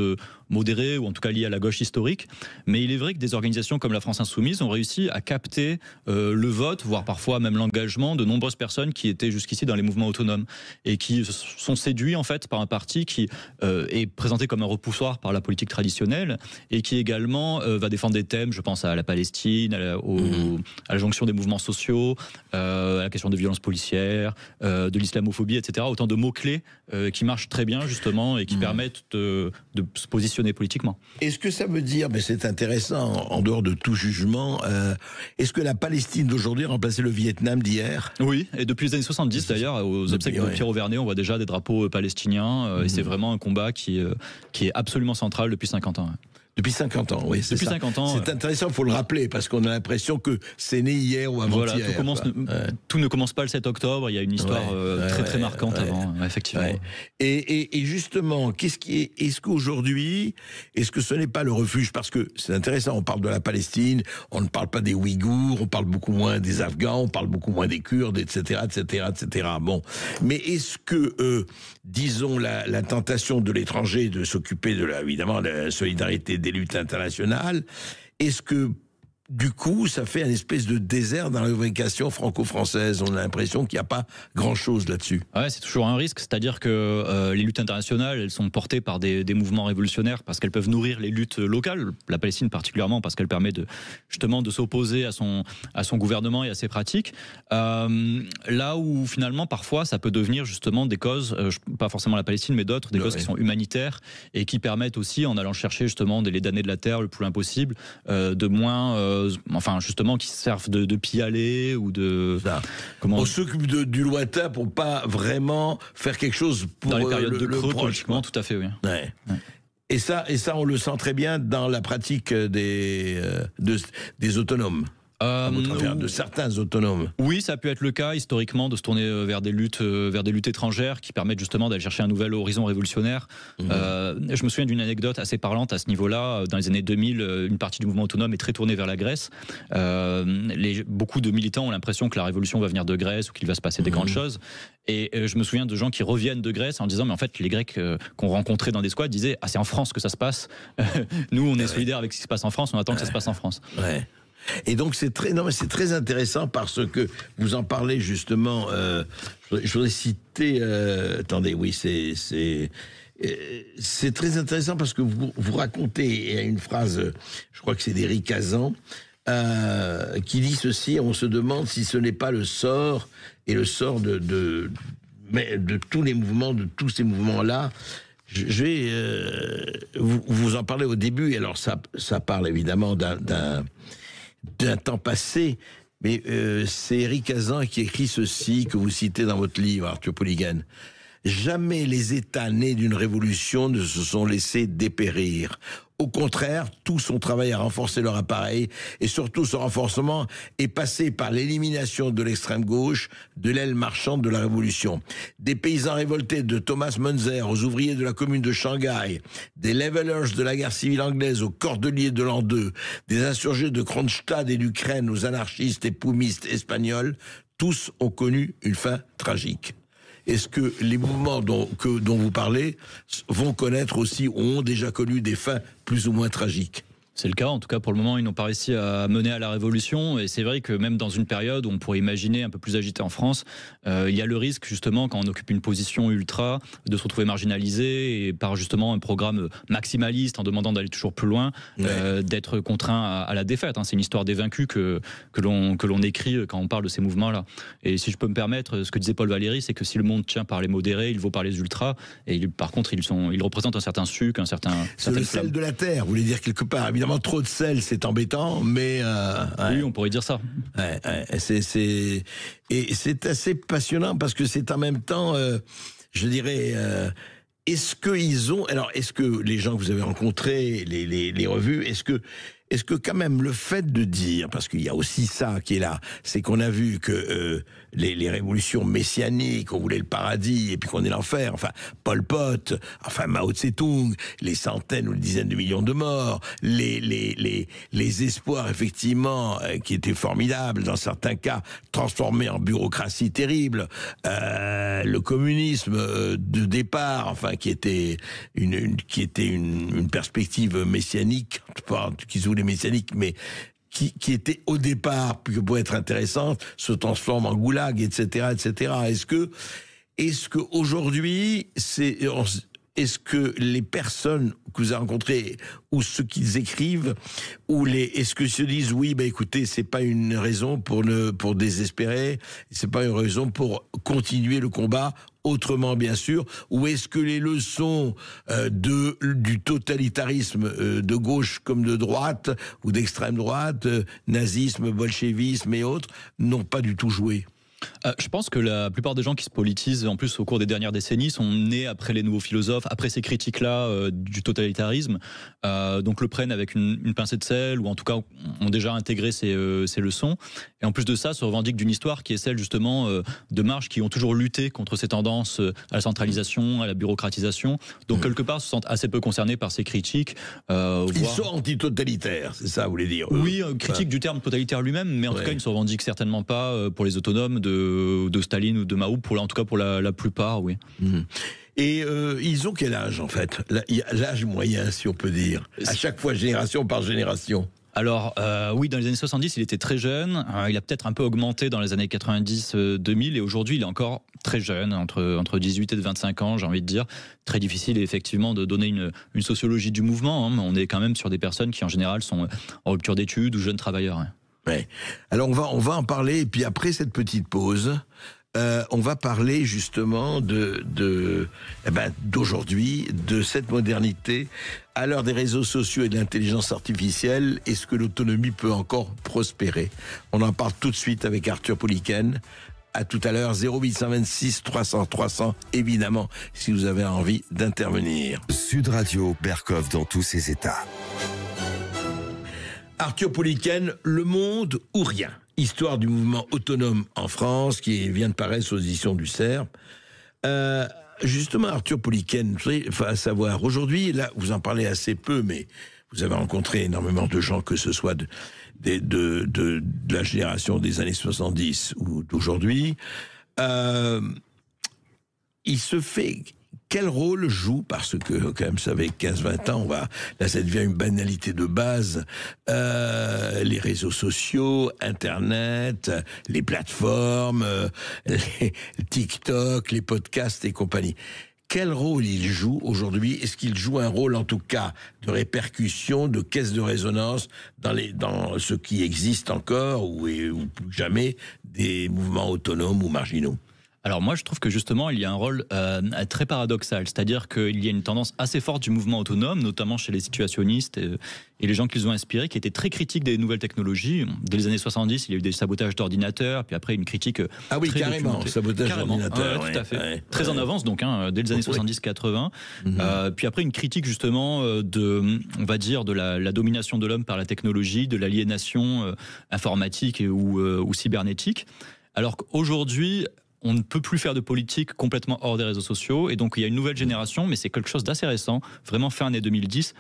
modérée, ou en tout cas liée à la gauche historique. Mais il est vrai que des organisations comme la France Insoumise ont réussi à capter le vote, voire parfois même l'engagement de nombreuses personnes qui étaient jusqu'ici dans les mouvements autonomes, et qui sont séduits en fait par un parti qui est présenté comme un repoussoir par la politique traditionnelle, et qui également va défendre des thèmes, je pense à la Palestine, à la jonction des mouvements sociaux, à la question de violences policières, de l'islamophobie, etc. Autant de mots-clés qui marchent très bien, justement, et qui permettent de se positionner politiquement. Est-ce que ça veut dire, mais c'est intéressant, en dehors de tout jugement, est-ce que la Palestine d'aujourd'hui a remplacé le Vietnam d'hier? Oui, et depuis les années 70, d'ailleurs, aux obsèques de Pierre Auvernet, on voit déjà des drapeaux palestiniens, et c'est vraiment un combat qui est absolument central depuis 50 ans. Depuis 50 ans, oui, c'est ça. 50 ans. C'est intéressant, il faut le rappeler, parce qu'on a l'impression que c'est né hier ou avant-hier. Voilà, tout ne commence pas le 7 octobre, il y a une histoire très marquante avant, effectivement. Ouais. Et justement, est-ce qu'aujourd'hui, est-ce que ce n'est pas le refuge? Parce que c'est intéressant, on parle de la Palestine, on ne parle pas des Ouïghours, on parle beaucoup moins des Afghans, on parle beaucoup moins des Kurdes, etc., etc., etc. Bon. Mais est-ce que, disons, la tentation de l'étranger de s'occuper évidemment, de la solidarité des luttes internationales, est-ce que du coup, ça fait un espèce de désert dans la revendication franco-française? On a l'impression qu'il n'y a pas grand-chose là-dessus. Ouais, c'est toujours un risque, c'est-à-dire que les luttes internationales, elles sont portées par des mouvements révolutionnaires parce qu'elles peuvent nourrir les luttes locales, la Palestine particulièrement parce qu'elle permet justement de s'opposer à son gouvernement et à ses pratiques. Là où finalement, parfois, ça peut devenir justement des causes, pas forcément la Palestine, mais d'autres, des causes qui sont humanitaires et qui permettent aussi, en allant chercher justement les damnés de la terre le plus loin possible, de moins... justement, qui servent de pis-aller ou de... On s'occupe du lointain pour pas vraiment faire quelque chose pour dans les périodes de creux, proche. Tout à fait, oui. Ouais. Et ça, on le sent très bien dans la pratique des autonomes. De certains autonomes. Oui, ça peut être le cas historiquement de se tourner vers des luttes étrangères qui permettent justement d'aller chercher un nouvel horizon révolutionnaire. Je me souviens d'une anecdote assez parlante à ce niveau-là. Dans les années 2000, une partie du mouvement autonome est très tournée vers la Grèce. Beaucoup de militants ont l'impression que la révolution va venir de Grèce ou qu'il va se passer des grandes choses. Et je me souviens de gens qui reviennent de Grèce en disant mais en fait les Grecs qu'on rencontrait dans des squats disaient c'est en France que ça se passe. Nous on est solidaires avec ce qui se passe en France, on attend que ça se passe en France. Ouais. Et donc c'est très intéressant parce que vous en parlez justement. Je voudrais citer. Attendez, oui, c'est très intéressant parce que vous racontez. Il y a une phrase, je crois que c'est d'Éric Cazan, qui dit ceci: on se demande si ce n'est pas le sort et le sort de tous les mouvements, de tous ces mouvements-là. Je vais vous en parler au début. Alors ça parle évidemment d'un temps passé, mais c'est Éric Cazan qui écrit ceci, que vous citez dans votre livre, Arthur Pouliguen. Jamais les États nés d'une révolution ne se sont laissés dépérir. Au contraire, tous ont travaillé à renforcer leur appareil et surtout ce renforcement est passé par l'élimination de l'extrême gauche, de l'aile marchande de la Révolution. Des paysans révoltés de Thomas Munzer aux ouvriers de la commune de Shanghai, des levelers de la guerre civile anglaise aux cordeliers de l'an 2, des insurgés de Kronstadt et d'Ukraine aux anarchistes et poumistes espagnols, tous ont connu une fin tragique. Est-ce que les mouvements dont vous parlez vont connaître aussi, ou ont déjà connu des fins plus ou moins tragiques ? C'est le cas, en tout cas pour le moment ils n'ont pas réussi à mener à la révolution et c'est vrai que même dans une période où on pourrait imaginer un peu plus agité en France, il y a le risque justement quand on occupe une position ultra de se retrouver marginalisé et par justement un programme maximaliste en demandant d'aller toujours plus loin, d'être contraint à la défaite. C'est une histoire des vaincus que l'on écrit quand on parle de ces mouvements-là. Et si je peux me permettre, ce que disait Paul Valéry, c'est que si le monde tient par les modérés, il vaut par les ultras et par contre ils représentent un certain suc, un certain... C'est le sel de la terre, vous voulez dire quelque part. Évidemment, trop de sel, c'est embêtant, mais... Oui, on pourrait dire ça. Et c'est assez passionnant parce que c'est en même temps, je dirais... est-ce que les gens que vous avez rencontrés, les revues, est-ce que quand même le fait de dire, parce qu'il y a aussi ça qui est là, c'est qu'on a vu que les révolutions messianiques, on voulait le paradis et puis qu'on est l'enfer, enfin Pol Pot, enfin Mao Tse-tung, les centaines ou les dizaines de millions de morts, les espoirs effectivement qui étaient formidables dans certains cas, transformés en bureaucratie terrible, le communisme de départ, enfin qui était une perspective messianique, qui se voulait messianique, mais qui était au départ, qui pouvait être intéressante, se transforme en goulag, etc., etc. Est-ce que aujourd'hui, est-ce que les personnes que vous avez rencontrées, ou ceux qu'ils écrivent, est-ce qu'ils se disent, oui, écoutez, c'est pas une raison pour désespérer, c'est pas une raison pour continuer le combat, autrement bien sûr, ou est-ce que les leçons du totalitarisme de gauche comme de droite, ou d'extrême droite, nazisme, bolchevisme et autres, n'ont pas du tout joué ? Je pense que la plupart des gens qui se politisent, en plus au cours des dernières décennies, sont nés après les nouveaux philosophes, après ces critiques-là du totalitarisme, donc le prennent avec une pincée de sel, ou en tout cas ont déjà intégré ces leçons, et en plus de ça se revendiquent d'une histoire qui est celle justement de marches qui ont toujours lutté contre ces tendances à la centralisation, à la bureaucratisation, donc quelque part se sentent assez peu concernés par ces critiques. Ils sont antitotalitaires, c'est ça vous voulez dire ? Oui, critique du terme totalitaire lui-même, mais en tout cas ils ne se revendiquent certainement pas pour les autonomes de Staline ou de Mao, en tout cas pour la plupart, oui. Et ils ont quel âge en fait ? L'âge moyen, si on peut dire, à chaque fois génération par génération. Alors oui, dans les années 70, il était très jeune, il a peut-être un peu augmenté dans les années 90-2000, et aujourd'hui il est encore très jeune, entre 18 et 25 ans, j'ai envie de dire. Très difficile effectivement de donner une sociologie du mouvement, mais on est quand même sur des personnes qui en général sont en rupture d'études ou jeunes travailleurs. Ouais. Alors on va en parler, et puis après cette petite pause, on va parler justement d'aujourd'hui, de cette modernité, à l'heure des réseaux sociaux et de l'intelligence artificielle. Est-ce que l'autonomie peut encore prospérer ? On en parle tout de suite avec Arthur Pouliken. À tout à l'heure, 0826 300 300, évidemment, si vous avez envie d'intervenir. Sud Radio, Berkov dans tous ses états. Arthur Pouliken, Le Monde ou Rien. Histoire du mouvement autonome en France, qui vient de paraître aux éditions du CERF. Justement, Arthur Pouliken, il faut savoir, aujourd'hui, là, vous en parlez assez peu, mais vous avez rencontré énormément de gens, que ce soit de la génération des années 70 ou d'aujourd'hui. Il se fait... Quel rôle joue, parce que quand même ça avec 15-20 ans, là ça devient une banalité de base, les réseaux sociaux, Internet, les plateformes, les TikTok, les podcasts et compagnie. Quel rôle il joue aujourd'hui ? Est-ce qu'il joue un rôle en tout cas de répercussion, de caisse de résonance dans ce qui existe encore ou plus jamais des mouvements autonomes ou marginaux ? Alors moi je trouve que justement il y a un rôle très paradoxal, c'est-à-dire qu'il y a une tendance assez forte du mouvement autonome, notamment chez les situationnistes et les gens qui les ont inspirés, qui étaient très critiques des nouvelles technologies. Dès les années 70, il y a eu des sabotages d'ordinateurs, puis après une critique très carrément, documentée. sabotage d'ordinateurs. Tout à fait. Très en avance donc, dès les années 70-80. Puis après une critique justement on va dire, de la domination de l'homme par la technologie, de l'aliénation informatique ou cybernétique. Alors qu'aujourd'hui, on ne peut plus faire de politique complètement hors des réseaux sociaux. Et donc, il y a une nouvelle génération, mais c'est quelque chose d'assez récent, vraiment fin année 2010,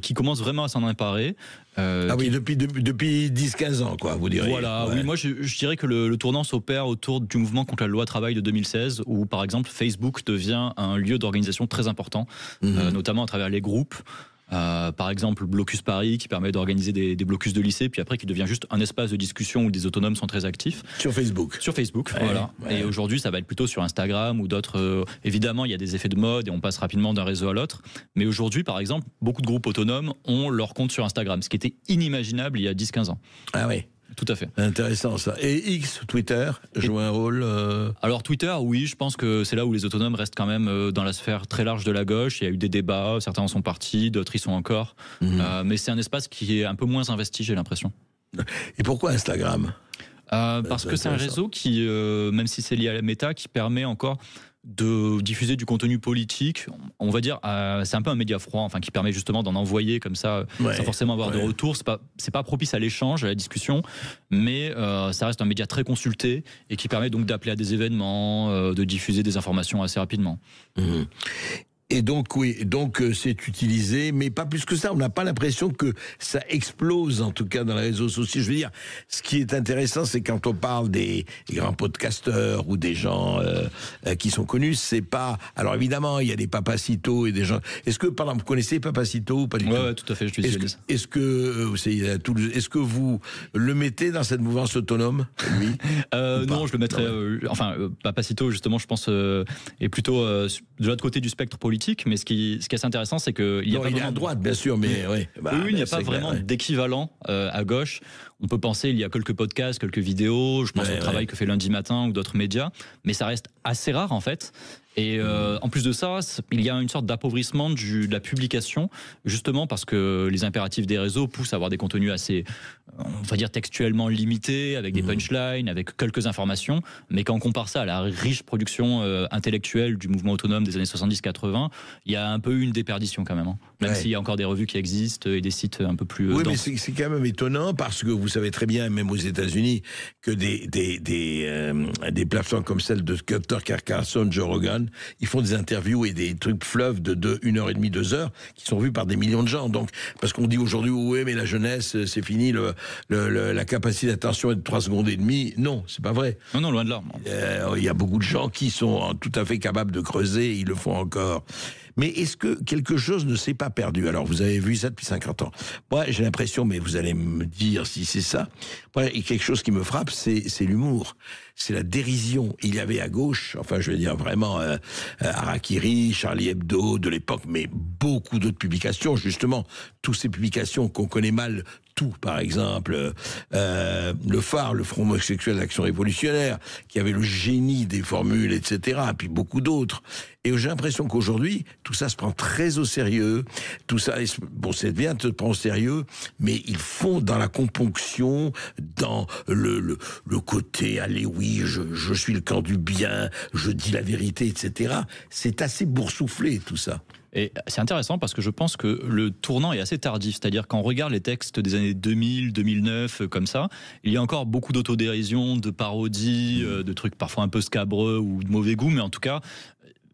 qui commence vraiment à s'en emparer. Oui, depuis 10-15 ans, quoi, vous direz. Voilà, oui, moi je dirais que le tournant s'opère autour du mouvement contre la loi travail de 2016, où par exemple Facebook devient un lieu d'organisation très important, notamment à travers les groupes. Par exemple, Blocus Paris, qui permet d'organiser des blocus de lycée, puis après qui devient juste un espace de discussion où des autonomes sont très actifs. Sur Facebook. Sur Facebook, voilà. Ouais. Et aujourd'hui, ça va être plutôt sur Instagram ou d'autres. Évidemment, il y a des effets de mode et on passe rapidement d'un réseau à l'autre. Mais aujourd'hui, par exemple, beaucoup de groupes autonomes ont leur compte sur Instagram, ce qui était inimaginable il y a 10-15 ans. Ah oui. Tout à fait. Intéressant ça. Et X, Twitter, joue un rôle Alors Twitter, oui, je pense que c'est là où les autonomes restent quand même dans la sphère très large de la gauche. Il y a eu des débats, certains en sont partis, d'autres y sont encore. Mais c'est un espace qui est un peu moins investi, j'ai l'impression. Et pourquoi Instagram ? Parce que c'est un réseau qui, même si c'est lié à la méta, qui permet encore de diffuser du contenu politique, on va dire, c'est un peu un média froid, enfin qui permet justement d'en envoyer comme ça, sans forcément avoir de retour. C'est pas propice à l'échange, à la discussion, mais ça reste un média très consulté et qui permet donc d'appeler à des événements, de diffuser des informations assez rapidement. Et donc, oui, donc c'est utilisé, mais pas plus que ça. On n'a pas l'impression que ça explose, en tout cas, dans les réseaux sociaux. Je veux dire, ce qui est intéressant, c'est quand on parle des grands podcasteurs ou des gens qui sont connus, c'est pas... Alors, évidemment, il y a des Papacito et des gens... Est-ce que, par exemple, vous connaissez Papacito ou pas du tout ? Ouais, tout à fait, je visualise. Est-ce que vous le mettez dans cette mouvance autonome, lui ? Non, je le mettrais... Papacito, justement, je pense, est plutôt de l'autre côté du spectre politique. Mais ce qui est assez intéressant, c'est qu'il y a il est à droite, bien sûr, mais il n'y a pas vraiment d'équivalent à gauche. On peut penser, il y a quelques podcasts, quelques vidéos, je pense au travail que fait Lundi Matin ou d'autres médias, mais ça reste assez rare en fait. Et en plus de ça, il y a une sorte d'appauvrissement de la publication, justement parce que les impératifs des réseaux poussent à avoir des contenus assez, on va dire, textuellement limités, avec des punchlines, avec quelques informations. Mais quand on compare ça à la riche production intellectuelle du mouvement autonome des années 70-80, il y a un peu eu une déperdition quand même. Même s'il y a encore des revues qui existent et des sites un peu plus... Oui, denses. Mais c'est quand même étonnant parce que vous savez très bien, même aux États-Unis, que des plateformes comme celle de Tucker Carlson, Joe Rogan, ils font des interviews et des trucs fleuves de 1h30, 2 heures qui sont vus par des millions de gens. Donc, parce qu'on dit aujourd'hui, oui, mais la jeunesse, c'est fini, la capacité d'attention est de 3 secondes et demie. Non, c'est pas vrai. Non, loin de là. Il y a beaucoup de gens qui sont tout à fait capables de creuser, et ils le font encore. Mais est-ce que quelque chose ne s'est pas perdu ? Alors, vous avez vu ça depuis 50 ans. Moi, j'ai l'impression, mais vous allez me dire si c'est ça, moi, quelque chose qui me frappe, c'est l'humour. C'est la dérision. Il y avait à gauche, enfin, je veux dire vraiment, Harakiri, Charlie Hebdo de l'époque, mais beaucoup d'autres publications, justement, toutes ces publications qu'on connaît mal, tout, par exemple, le Phare, le Front homosexuel d'Action révolutionnaire, qui avait le génie des formules, etc., et puis beaucoup d'autres. Et j'ai l'impression qu'aujourd'hui, tout ça se prend très au sérieux. Tout ça, bon, c'est bien de se prendre au sérieux, mais ils font dans la componction, dans le côté, allez, oui, je suis le camp du bien, je dis la vérité, etc. C'est assez boursouflé, tout ça. Et c'est intéressant parce que je pense que le tournant est assez tardif. C'est-à-dire quand on regarde les textes des années 2000, 2009, comme ça, il y a encore beaucoup d'autodérision, de parodies, de trucs parfois un peu scabreux ou de mauvais goût, mais en tout cas...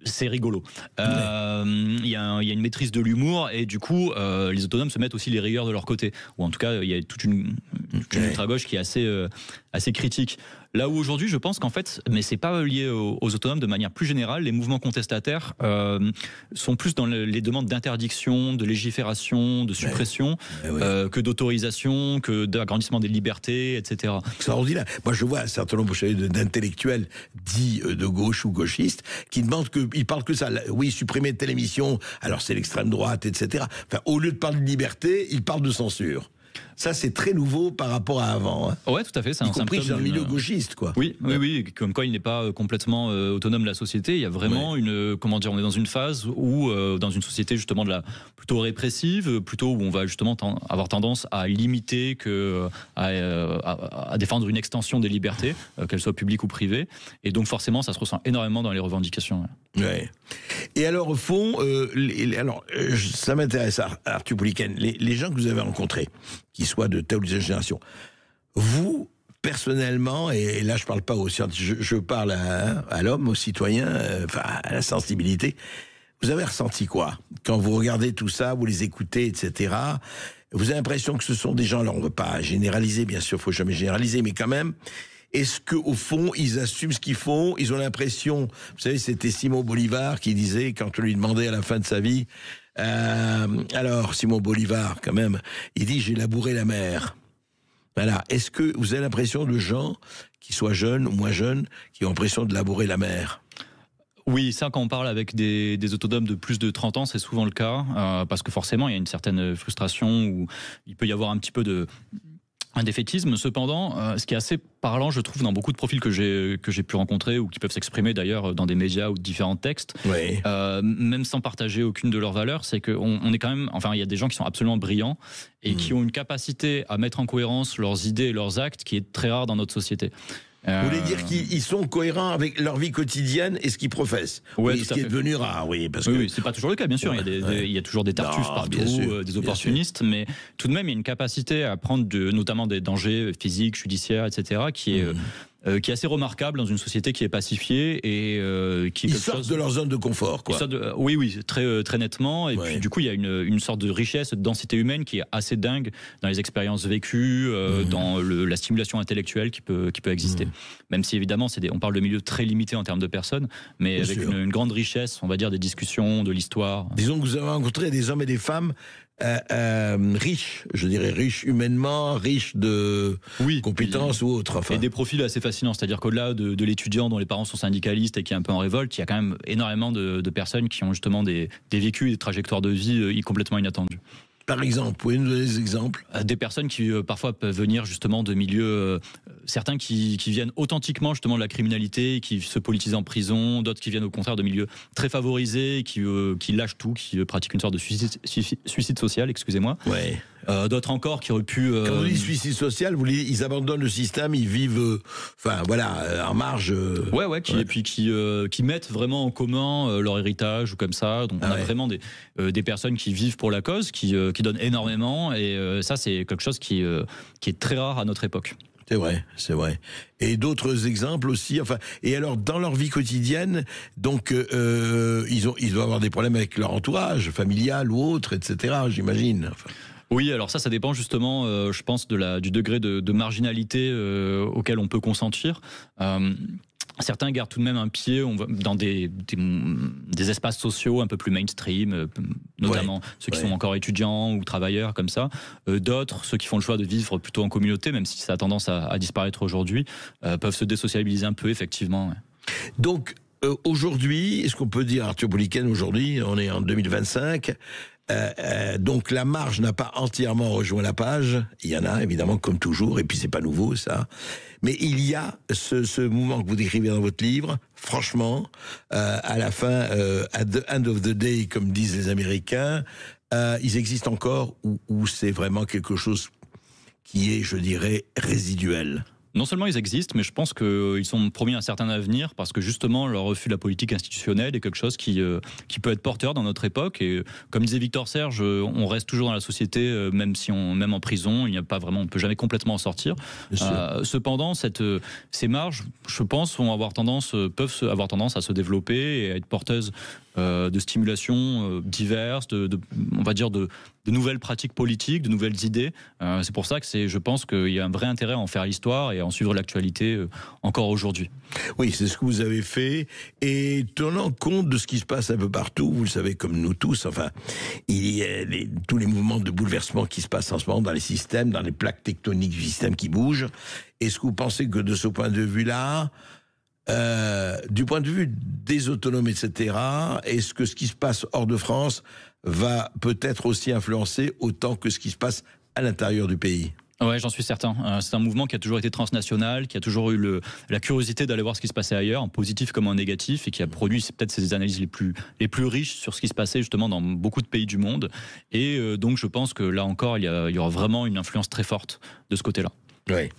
c'est rigolo. Il y a une maîtrise de l'humour et du coup, les autonomes se mettent aussi les rigueurs de leur côté. Ou en tout cas, il y a toute une ultra-gauche qui est assez critique. Là où aujourd'hui, je pense qu'en fait, mais c'est pas lié aux autonomes de manière plus générale, les mouvements contestataires sont plus dans les demandes d'interdiction, de légifération, de suppression, que d'autorisation, que d'agrandissement des libertés, etc. Extraordinaire. Moi, je vois un certain nombre d'intellectuels dits de gauche ou gauchistes qui demandent ils parlent que ça. Oui, supprimer telle émission, alors c'est l'extrême droite, etc. Enfin, au lieu de parler de liberté, ils parlent de censure. Ça, c'est très nouveau par rapport à avant. Hein. Ouais, tout à fait. C'est y un compris symptôme dans le milieu gauchiste, quoi. Oui, comme quoi il n'est pas complètement autonome de la société. Il y a vraiment on est dans une phase où, dans une société justement plutôt répressive, plutôt où on va justement avoir tendance à limiter à défendre une extension des libertés, qu'elles soient publiques ou privées. Et donc forcément, ça se ressent énormément dans les revendications. Ouais. Et alors, au fond, ça m'intéresse, Arthur Pouliken, les gens que vous avez rencontrés, qui soient de telle ou telle génération, vous, personnellement, et là je parle pas aux scientifiques, je parle à l'homme, au citoyen, à la sensibilité, vous avez ressenti quoi? Quand vous regardez tout ça, vous les écoutez, etc., vous avez l'impression que ce sont des gens, alors on ne veut pas généraliser, bien sûr, il ne faut jamais généraliser, mais quand même, est-ce qu'au fond, ils assument ce qu'ils font? Ils ont l'impression... Vous savez, c'était Simon Bolivar qui disait, quand on lui demandait à la fin de sa vie, alors, Simon Bolivar, quand même, il dit « J'ai labouré la mer ». Voilà. Est-ce que vous avez l'impression de gens, qui soient jeunes ou moins jeunes, qui ont l'impression de labourer la mer? Oui, ça, quand on parle avec des autonomes de plus de 30 ans, c'est souvent le cas, parce que forcément, il y a une certaine frustration, où il peut y avoir un petit peu un défaitisme. Cependant, ce qui est assez parlant, je trouve, dans beaucoup de profils que j'ai pu rencontrer ou qui peuvent s'exprimer d'ailleurs dans des médias ou différents textes, même sans partager aucune de leurs valeurs, c'est qu'on est quand même, il y a des gens qui sont absolument brillants et qui ont une capacité à mettre en cohérence leurs idées et leurs actes qui est très rare dans notre société. Vous voulez dire qu'ils sont cohérents avec leur vie quotidienne et ce qu'ils professent? Oui, ce qui est devenu rare, oui. Parce que... c'est pas toujours le cas, bien sûr. Il y a toujours des tartuffes partout, des opportunistes, mais tout de même, il y a une capacité à prendre notamment des dangers physiques, judiciaires, etc., qui est assez remarquable dans une société qui est pacifiée et qui... Ils sortent de leur zone de confort, quoi. Oui, très nettement. Et puis, du coup, il y a une sorte de richesse, de densité humaine qui est assez dingue dans les expériences vécues, dans la stimulation intellectuelle qui peut exister. Même si, évidemment, on parle de milieux très limités en termes de personnes, mais avec une grande richesse, on va dire, des discussions, de l'histoire. Disons que vous avez rencontré des hommes et des femmes riches, je dirais riches humainement, riches de compétences ou autres. Et des profils assez fascinants, c'est-à-dire qu'au-delà de l'étudiant dont les parents sont syndicalistes et qui est un peu en révolte, il y a quand même énormément de personnes qui ont justement des vécus et des trajectoires de vie complètement inattendues. Par exemple, pouvez nous donner des exemples? Des personnes qui parfois peuvent venir justement de milieux, certains qui viennent authentiquement justement de la criminalité, qui se politisent en prison, d'autres qui viennent au contraire de milieux très favorisés, qui lâchent tout, qui pratiquent une sorte de suicide social, excusez-moi. Ouais. D'autres encore qui auraient pu... Quand vous dites suicide social, ils abandonnent le système, ils vivent, en marge... Et puis qui mettent vraiment en commun leur héritage ou comme ça. Donc on a vraiment des personnes qui vivent pour la cause, qui donnent énormément, et ça c'est quelque chose qui est très rare à notre époque. C'est vrai. Et d'autres exemples aussi. Et alors, dans leur vie quotidienne, donc, ils doivent avoir des problèmes avec leur entourage, familial ou autre, etc., j'imagine. Oui, alors ça dépend justement, je pense, du degré de marginalité auquel on peut consentir. Certains gardent tout de même un pied dans des espaces sociaux un peu plus mainstream, notamment ceux qui sont encore étudiants ou travailleurs comme ça. D'autres, ceux qui font le choix de vivre plutôt en communauté, même si ça a tendance à disparaître aujourd'hui, peuvent se désociabiliser un peu, effectivement. Ouais. Donc, aujourd'hui, est-ce qu'on peut dire, Arthur Pouliken, aujourd'hui, on est en 2025, donc la marge n'a pas entièrement rejoint la page. Il y en a évidemment comme toujours, et puis c'est pas nouveau ça. Mais il y a ce mouvement que vous décrivez dans votre livre. Franchement, à la fin, at the end of the day, comme disent les Américains, ils existent encore ou c'est vraiment quelque chose qui est, je dirais, résiduel. Non seulement ils existent, mais je pense qu'ils sont promis un certain avenir, parce que justement leur refus de la politique institutionnelle est quelque chose qui peut être porteur dans notre époque. Et comme disait Victor Serge, on reste toujours dans la société, même en prison, on peut jamais complètement en sortir. Cependant, ces marges, je pense, peuvent avoir tendance à se développer et à être porteuses de stimulation diverses, on va dire de nouvelles pratiques politiques, de nouvelles idées. C'est pour ça que je pense qu'il y a un vrai intérêt à en faire l'histoire et à en suivre l'actualité encore aujourd'hui. Oui, c'est ce que vous avez fait. Et tenant compte de ce qui se passe un peu partout, vous le savez comme nous tous, il y a tous les mouvements de bouleversement qui se passent en ce moment dans les systèmes, dans les plaques tectoniques du système qui bougent. Est-ce que vous pensez que de ce point de vue-là, du point de vue des autonomes, etc., est-ce que ce qui se passe hors de France va peut-être aussi influencer autant que ce qui se passe à l'intérieur du pays. Ouais, j'en suis certain. C'est un mouvement qui a toujours été transnational, qui a toujours eu la curiosité d'aller voir ce qui se passait ailleurs, en positif comme en négatif, et qui a produit peut-être ces analyses les plus riches sur ce qui se passait justement dans beaucoup de pays du monde. Et donc je pense que là encore, il y aura vraiment une influence très forte de ce côté-là. Oui.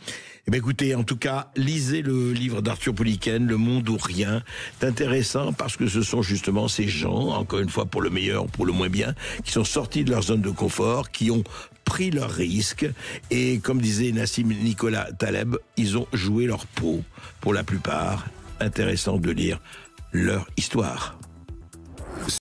Eh bien, écoutez, en tout cas, lisez le livre d'Arthur Pouliken, Le Monde ou Rien. C'est intéressant parce que ce sont justement ces gens, encore une fois pour le meilleur ou pour le moins bien, qui sont sortis de leur zone de confort, qui ont pris leurs risques et, comme disait Nassim Nicolas Taleb, ils ont joué leur peau pour la plupart. Intéressant de lire leur histoire.